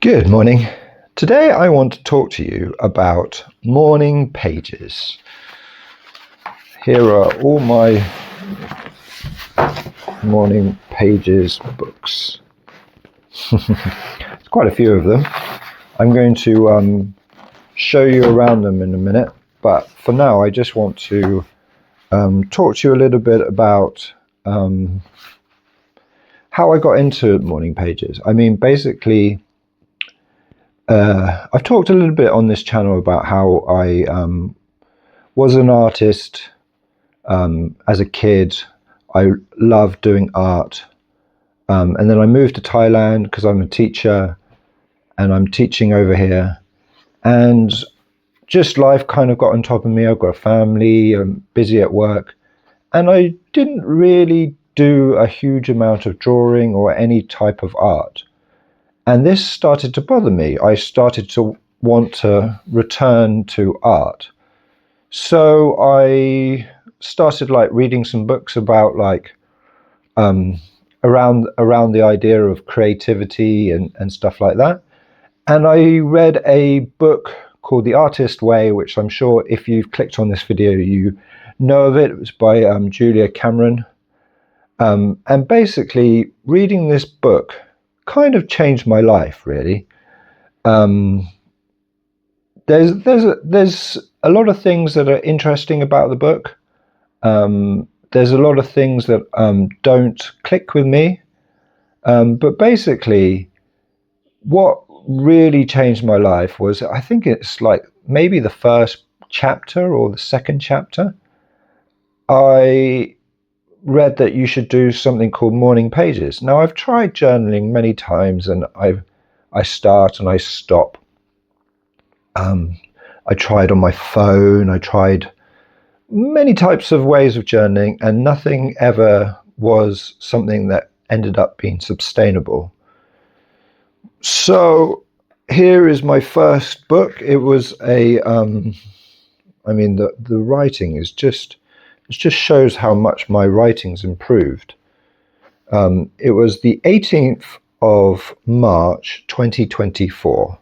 Good morning. Today I want to talk to you about morning pages. Here are all my morning pages books. There's quite a few of them. I'm going to show you around them in a minute, but for now I just want to talk to you a little bit about how I got into morning pages. I mean, basically, I've talked a little bit on this channel about how I was an artist as a kid. I loved doing art, and then I moved to Thailand because I'm a teacher and I'm teaching over here, and just life kind of got on top of me. I've got a family, I'm busy at work, and I didn't really do a huge amount of drawing or any type of art. And this started to bother me. I started to want to return to art. So I started reading some books about around the idea of creativity and stuff like that. And I read a book called The Artist Way, which I'm sure if you've clicked on this video, you know of it. It was by Julia Cameron. And basically reading this book kind of changed my life, really. There's a lot of things that are interesting about the book. There's a lot of things that don't click with me. But basically, what really changed my life was, I think it's maybe the first chapter or the second chapter. I read that you should do something called morning pages. Now, I've tried journaling many times, and I start and I stop. I tried on my phone. I tried many types of ways of journaling, and nothing ever was something that ended up being sustainable. So here is my first book. It was a I mean, the writing is just, it just shows how much my writing's improved. It was the 18th of March 2024,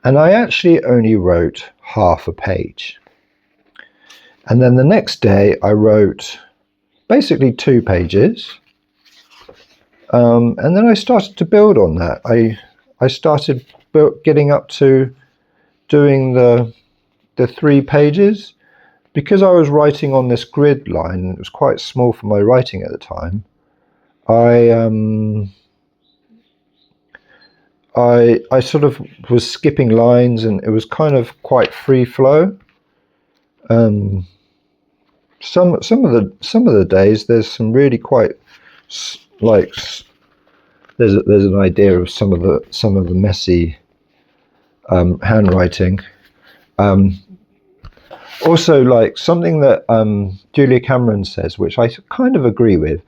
and I actually only wrote half a page. And then the next day I wrote basically 2 pages, and then I started to build on that. I started getting up to doing the 3 pages. Because I was writing on this grid line, and it was quite small for my writing at the time, I sort of was skipping lines, and it was kind of quite free flow. Some of the days there's some really quite there's an idea of some of the messy handwriting. Also, something that Julia Cameron says, which I kind of agree with,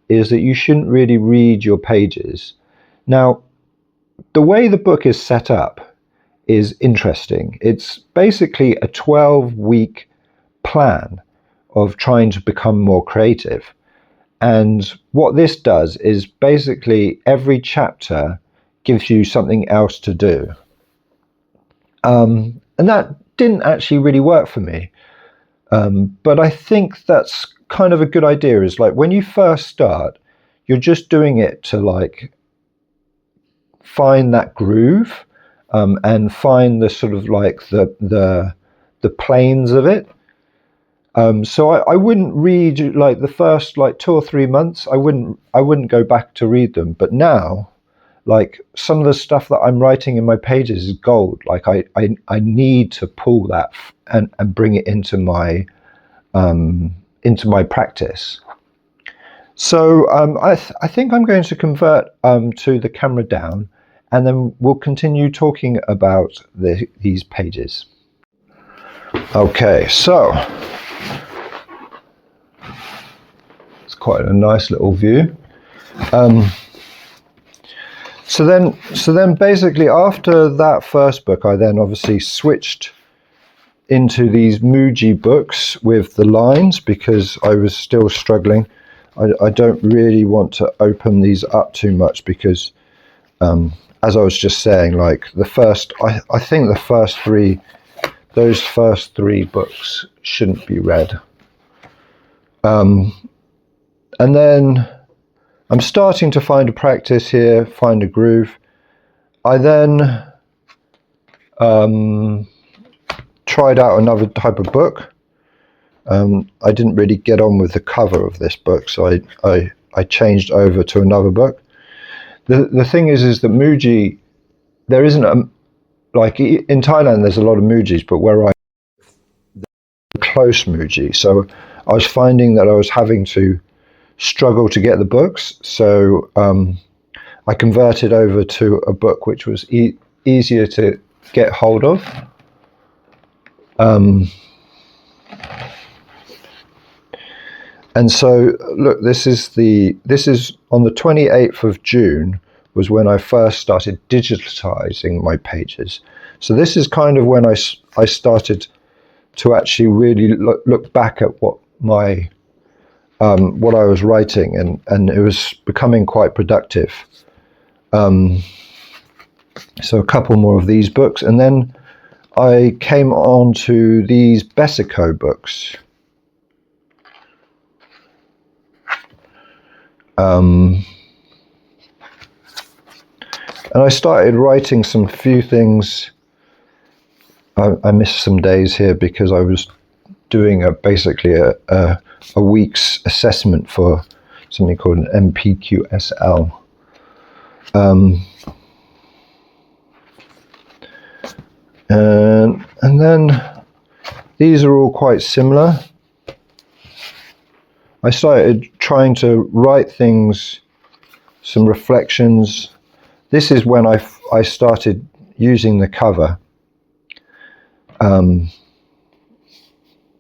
is that you shouldn't really read your pages. Now, the way the book is set up is interesting. It's basically a 12-week plan of trying to become more creative. And what this does is basically every chapter gives you something else to do. And that didn't actually really work for me. But I think that's kind of a good idea, is when you first start, you're just doing it to find that groove, and find the sort of the planes of it. So I wouldn't read the first 2 or 3 months. I wouldn't go back to read them. But now, some of the stuff that I'm writing in my pages is gold. I need to pull that and bring it into my practice. So I think I'm going to convert to the camera down, and then we'll continue talking about these pages. Okay, so it's quite a nice little view. So then basically after that first book, I then obviously switched into these Muji books with the lines, because I was still struggling. I don't really want to open these up too much, because as I was just saying, like I think those first three books shouldn't be read. And then I'm starting to find a practice here, find a groove. I then tried out another type of book. I didn't really get on with the cover of this book, so I changed over to another book. The thing is that Muji, there isn't like in Thailand there's a lot of Mujis, but where I close Muji, so I was finding that I was having to struggle to get the books, so I converted over to a book which was easier to get hold of. And so, look, this is on the 28th of June was when I first started digitizing my pages. So this is kind of when I started to actually really look back at what I was writing, and it was becoming quite productive. So a couple more of these books, and then I came on to these Besico books. And I started writing some few things. I missed some days here because I was doing basically a week's assessment for something called an MPQSL. And then these are all quite similar. I started trying to write things, some reflections. This is when I started using the cover.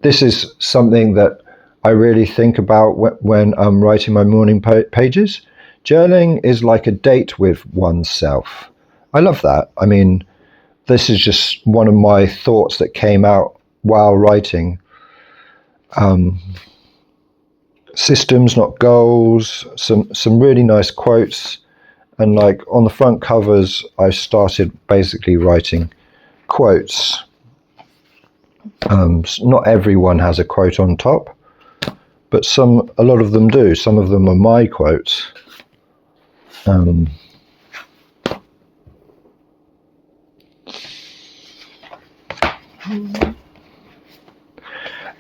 This is something that I really think about when I'm writing my morning pages. Journaling is like a date with oneself. I love that. I mean, this is just one of my thoughts that came out while writing. Systems, not goals. Some really nice quotes. And like on the front covers, I started basically writing quotes. Not everyone has a quote on top, but a lot of them do. Some of them are my quotes. And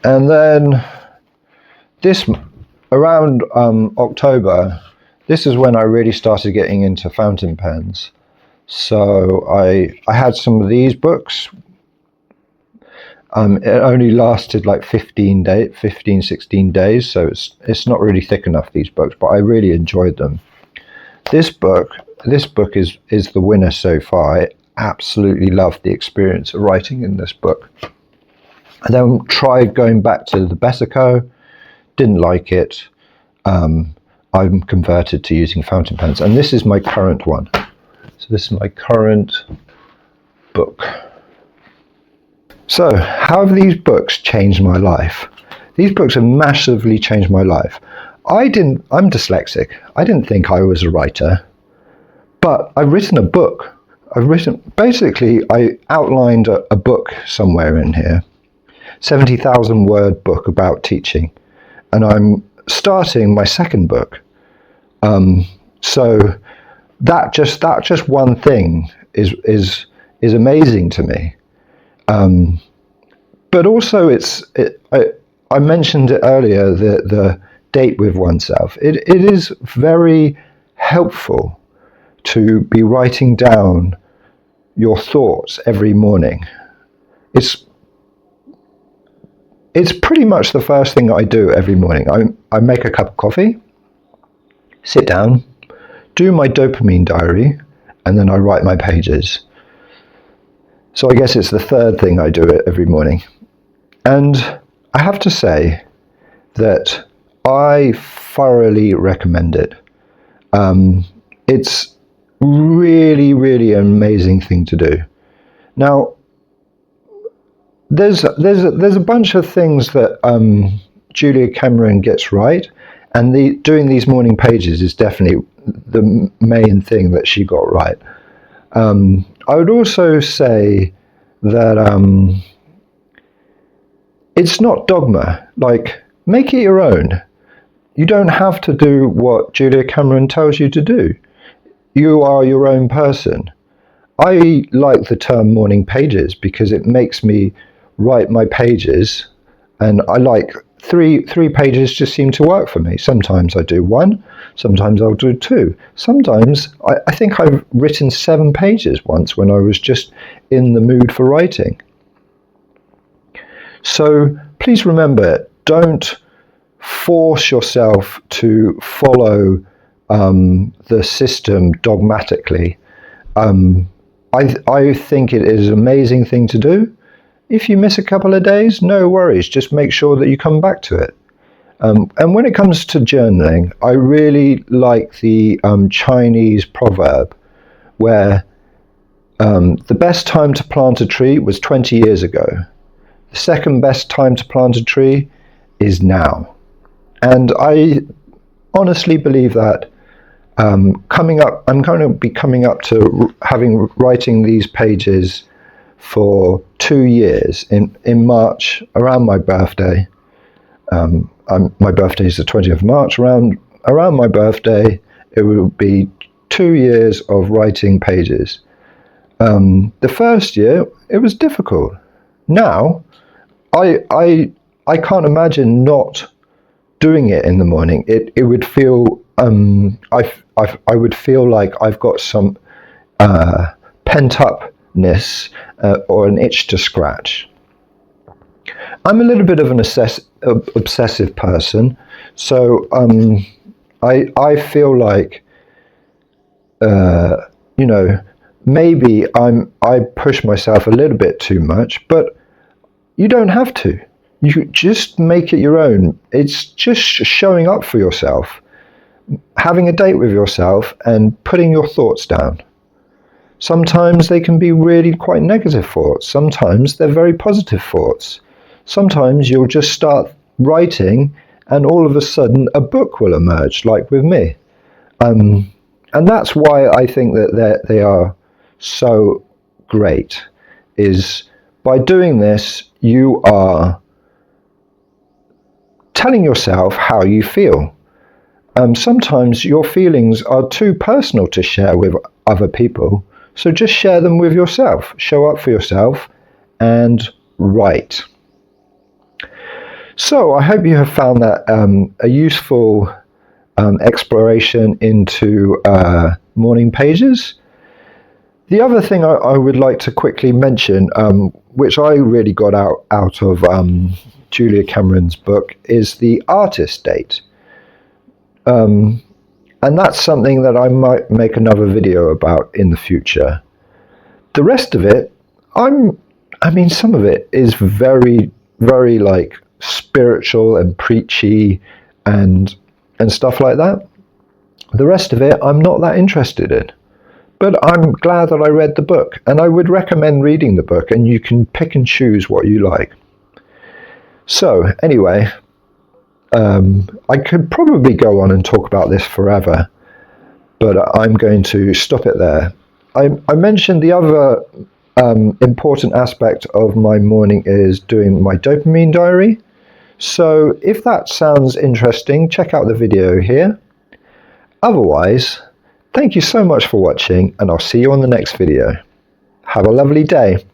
then this, around October, this is when I really started getting into fountain pens. So I had some of these books. It only lasted like 15, 16 days, so it's not really thick enough, these books, but I really enjoyed them. This book is the winner so far. I absolutely loved the experience of writing in this book. I then tried going back to the Besico, didn't like it. I'm converted to using fountain pens, and this is my current one. So this is my current book. So, how have these books changed my life? These books have massively changed my life. I'm dyslexic. I didn't think I was a writer, but I've written a book. I outlined a book somewhere in here, 70,000 word book about teaching, and I'm starting my second book. So that just one thing is amazing to me. But also I mentioned it earlier, the date with oneself. It is very helpful to be writing down your thoughts every morning. It's pretty much the first thing I do every morning. I make a cup of coffee, sit down, do my dopamine diary, and then I write my pages. So I guess it's the third thing I do every morning. And I have to say that I thoroughly recommend it. It's really, really an amazing thing to do. Now, there's a bunch of things that Julia Cameron gets right, and doing these morning pages is definitely the main thing that she got right. I would also say that it's not dogma. Like, make it your own. You don't have to do what Julia Cameron tells you to do. You are your own person. I like the term morning pages because it makes me write my pages, and I like three pages just seem to work for me. Sometimes I do one, sometimes I'll do two. Sometimes I think I've written 7 pages once when I was just in the mood for writing. So please remember, don't force yourself to follow the system dogmatically. I think it is an amazing thing to do. If you miss a couple of days, no worries. Just make sure that you come back to it. And when it comes to journaling, I really like the Chinese proverb where the best time to plant a tree was 20 years ago. The second best time to plant a tree is now. And I honestly believe that I'm going to be coming up to writing these pages for 2 years in March, around my birthday. My birthday is the 20th of March. Around my birthday, it will be 2 years of writing pages. The first year, it was difficult. Now, I can't imagine not doing it in the morning. It would feel I would feel like I've got some pent upness or an itch to scratch. I'm a little bit of an obsessive person, so I feel like maybe I push myself a little bit too much, but you don't have to. You just make it your own. It's just showing up for yourself, having a date with yourself and putting your thoughts down. Sometimes they can be really quite negative thoughts. Sometimes they're very positive thoughts. Sometimes you'll just start writing and all of a sudden a book will emerge, like with me. And that's why I think that they are so great, is by doing this, you are telling yourself how you feel. Sometimes your feelings are too personal to share with other people, so just share them with yourself. Show up for yourself and write. So I hope you have found that a useful exploration into morning pages. The other thing I would like to quickly mention, which I really got out of Julia Cameron's book, is the artist date. And that's something that I might make another video about in the future. The rest of it, some of it is very, very like spiritual and preachy and stuff like that. The rest of it, I'm not that interested in. But I'm glad that I read the book, and I would recommend reading the book, and you can pick and choose what you like. So, anyway, I could probably go on and talk about this forever, but I'm going to stop it there. I mentioned the other important aspect of my morning is doing my dopamine diary. So if that sounds interesting, check out the video here. Otherwise, thank you so much for watching, and I'll see you on the next video. Have a lovely day.